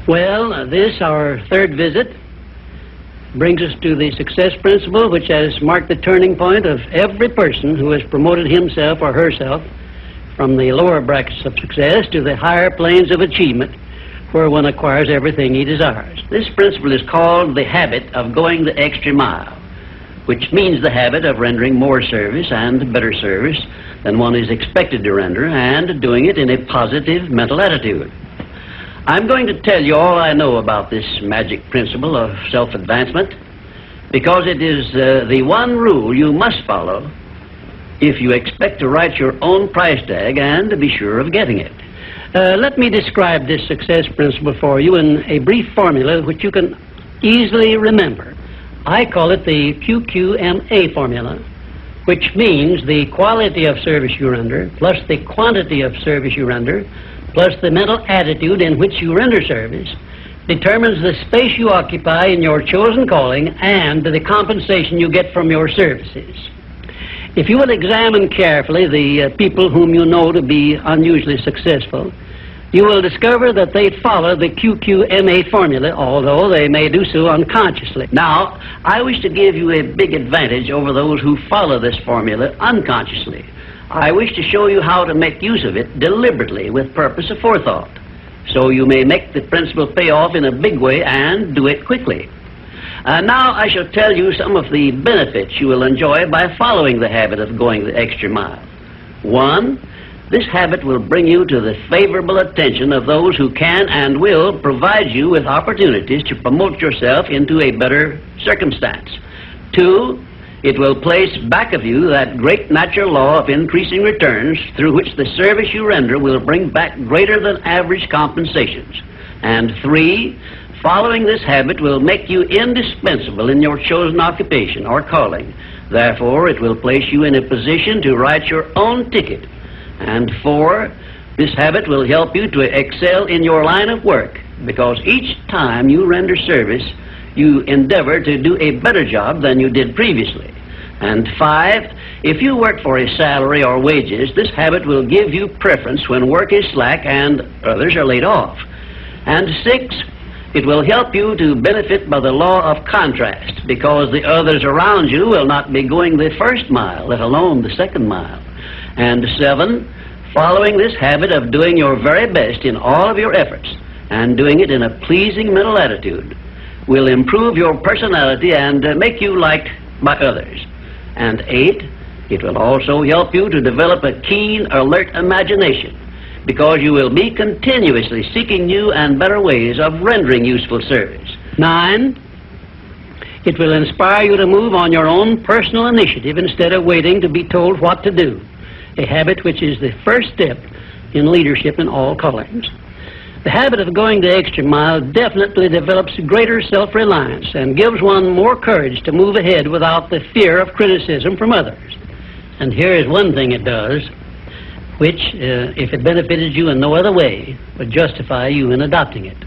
Well, this, our third visit, brings us to the success principle, which has marked the turning point of every person who has promoted himself or herself from the lower brackets of success to the higher planes of achievement, where one acquires everything he desires. This principle is called the habit of going the extra mile, which means the habit of rendering more service and better service than one is expected to render, and doing it in a positive mental attitude. I'm going to tell you all I know about this magic principle of self-advancement, because it is the one rule you must follow if you expect to write your own price tag and to be sure of getting it. Let me describe this success principle for you in a brief formula which you can easily remember. I call it the QQMA formula, which means the quality of service you render plus the quantity of service you render plus the mental attitude in which you render service determines the space you occupy in your chosen calling and the compensation you get from your services. If you will examine carefully the people whom you know to be unusually successful, you will discover that they follow the QQMA formula, although they may do so unconsciously. Now, I wish to give you a big advantage over those who follow this formula unconsciously. I wish to show you how to make use of it deliberately with purpose of forethought, so you may make the principle pay off in a big way and do it quickly. Now I shall tell you some of the benefits you will enjoy by following the habit of going the extra mile. 1, this habit will bring you to the favorable attention of those who can and will provide you with opportunities to promote yourself into a better circumstance. 2, it will place back of you that great natural law of increasing returns through which the service you render will bring back greater than average compensations. And 3, following this habit will make you indispensable in your chosen occupation or calling. Therefore, it will place you in a position to write your own ticket. And 4, this habit will help you to excel in your line of work, because each time you render service, you endeavor to do a better job than you did previously. And 5, if you work for a salary or wages, this habit will give you preference when work is slack and others are laid off. And 6, it will help you to benefit by the law of contrast, because the others around you will not be going the first mile, let alone the second mile. And 7, following this habit of doing your very best in all of your efforts and doing it in a pleasing mental attitude will improve your personality and make you liked by others. And 8, it will also help you to develop a keen, alert imagination, because you will be continuously seeking new and better ways of rendering useful service. 9, it will inspire you to move on your own personal initiative instead of waiting to be told what to do, a habit which is the first step in leadership in all callings. The habit of going the extra mile definitely develops greater self-reliance and gives one more courage to move ahead without the fear of criticism from others. And here is one thing it does, which, if it benefited you in no other way, would justify you in adopting it.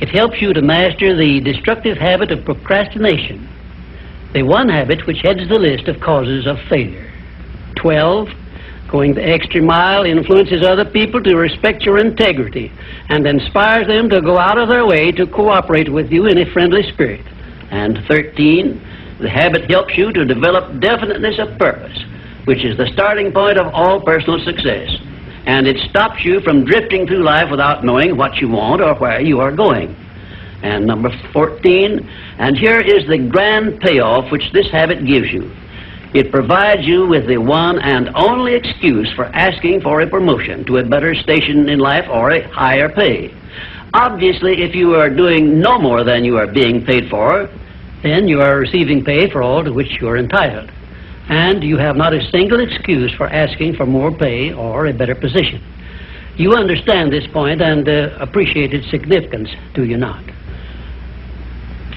It helps you to master the destructive habit of procrastination, the one habit which heads the list of causes of failure. 12, going the extra mile influences other people to respect your integrity and inspires them to go out of their way to cooperate with you in a friendly spirit. And 13, the habit helps you to develop definiteness of purpose, which is the starting point of all personal success, and it stops you from drifting through life without knowing what you want or where you are going. And number 14, and here is the grand payoff which this habit gives you. It provides you with the one and only excuse for asking for a promotion to a better station in life or a higher pay. Obviously, if you are doing no more than you are being paid for, then you are receiving pay for all to which you are entitled, and you have not a single excuse for asking for more pay or a better position. You understand this point and appreciate its significance, do you not?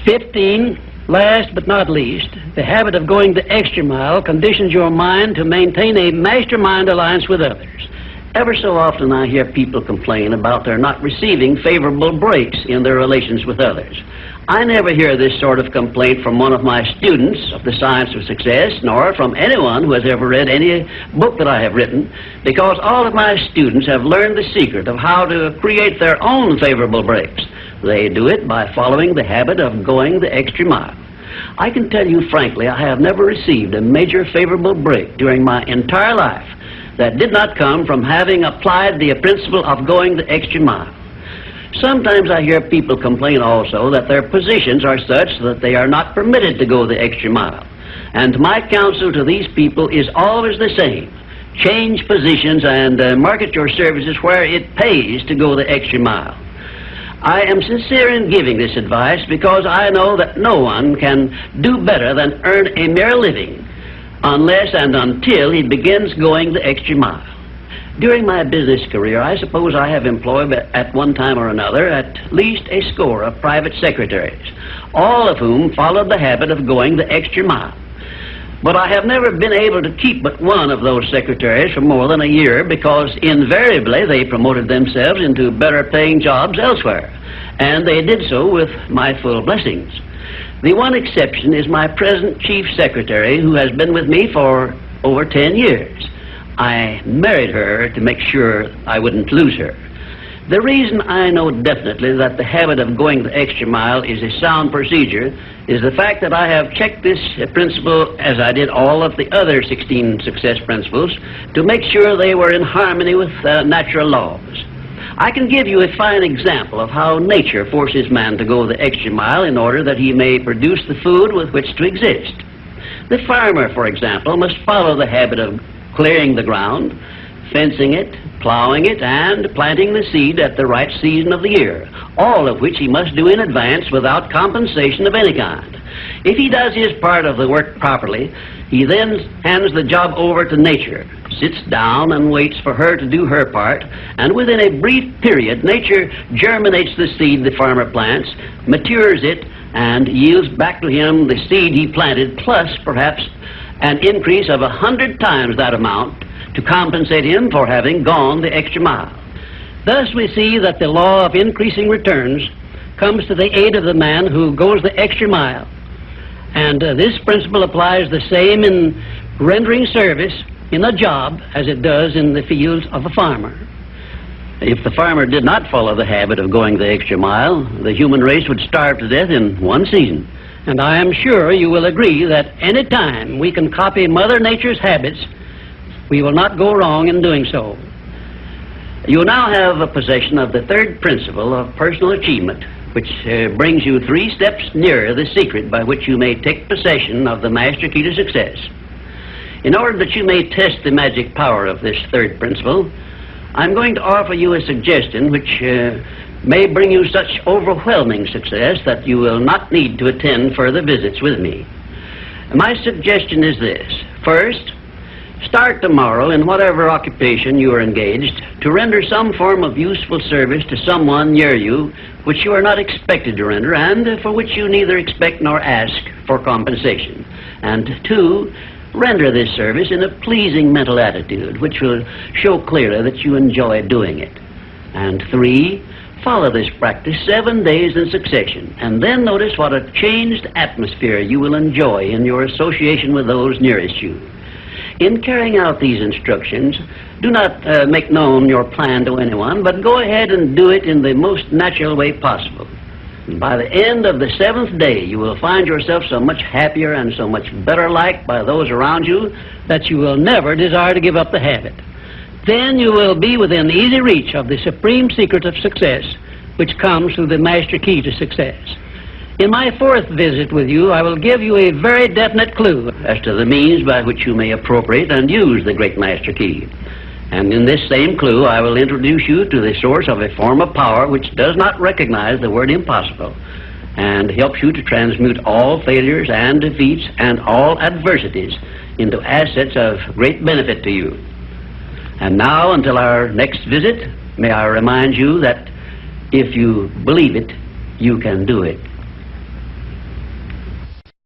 15, last but not least, the habit of going the extra mile conditions your mind to maintain a mastermind alliance with others. Ever so often I hear people complain about their not receiving favorable breaks in their relations with others. I never hear this sort of complaint from one of my students of the science of success, nor from anyone who has ever read any book that I have written, because all of my students have learned the secret of how to create their own favorable breaks. They do it by following the habit of going the extra mile. I can tell you frankly, I have never received a major favorable break during my entire life that did not come from having applied the principle of going the extra mile. Sometimes I hear people complain also that their positions are such that they are not permitted to go the extra mile. And my counsel to these people is always the same. Change positions and market your services where it pays to go the extra mile. I am sincere in giving this advice because I know that no one can do better than earn a mere living unless and until he begins going the extra mile. During my business career, I suppose I have employed at one time or another at least a score of private secretaries, all of whom followed the habit of going the extra mile. But I have never been able to keep but one of those secretaries for more than a year because invariably they promoted themselves into better paying jobs elsewhere, and they did so with my full blessings. The one exception is my present chief secretary, who has been with me for over 10 years. I married her to make sure I wouldn't lose her. The reason I know definitely that the habit of going the extra mile is a sound procedure is the fact that I have checked this principle, as I did all of the other 16 success principles, to make sure they were in harmony with natural laws. I can give you a fine example of how nature forces man to go the extra mile in order that he may produce the food with which to exist. The farmer, for example, must follow the habit of clearing the ground, fencing it, plowing it, and planting the seed at the right season of the year, all of which he must do in advance without compensation of any kind. If he does his part of the work properly, he then hands the job over to nature, sits down and waits for her to do her part, and within a brief period, nature germinates the seed the farmer plants, matures it, and yields back to him the seed he planted, plus perhaps an increase of 100 times that amount to compensate him for having gone the extra mile. Thus we see that the law of increasing returns comes to the aid of the man who goes the extra mile. And this principle applies the same in rendering service in a job as it does in the fields of a farmer. If the farmer did not follow the habit of going the extra mile, the human race would starve to death in one season. And I am sure you will agree that any time we can copy Mother Nature's habits, we will not go wrong in doing so. You now have a possession of the third principle of personal achievement, which brings you 3 steps nearer the secret by which you may take possession of the master key to success. In order that you may test the magic power of this third principle, I'm going to offer you a suggestion which may bring you such overwhelming success that you will not need to attend further visits with me. My suggestion is this. First, start tomorrow in whatever occupation you are engaged to render some form of useful service to someone near you which you are not expected to render and for which you neither expect nor ask for compensation. And 2, render this service in a pleasing mental attitude which will show clearly that you enjoy doing it. And 3, follow this practice 7 days in succession, and then notice what a changed atmosphere you will enjoy in your association with those nearest you. In carrying out these instructions, do not make known your plan to anyone, but go ahead and do it in the most natural way possible. And by the end of the 7th day, you will find yourself so much happier and so much better liked by those around you that you will never desire to give up the habit. Then you will be within easy reach of the supreme secret of success, which comes through the master key to success. In my 4th visit with you, I will give you a very definite clue as to the means by which you may appropriate and use the great master key. And in this same clue, I will introduce you to the source of a form of power which does not recognize the word impossible and helps you to transmute all failures and defeats and all adversities into assets of great benefit to you. And now, until our next visit, may I remind you that if you believe it, you can do it.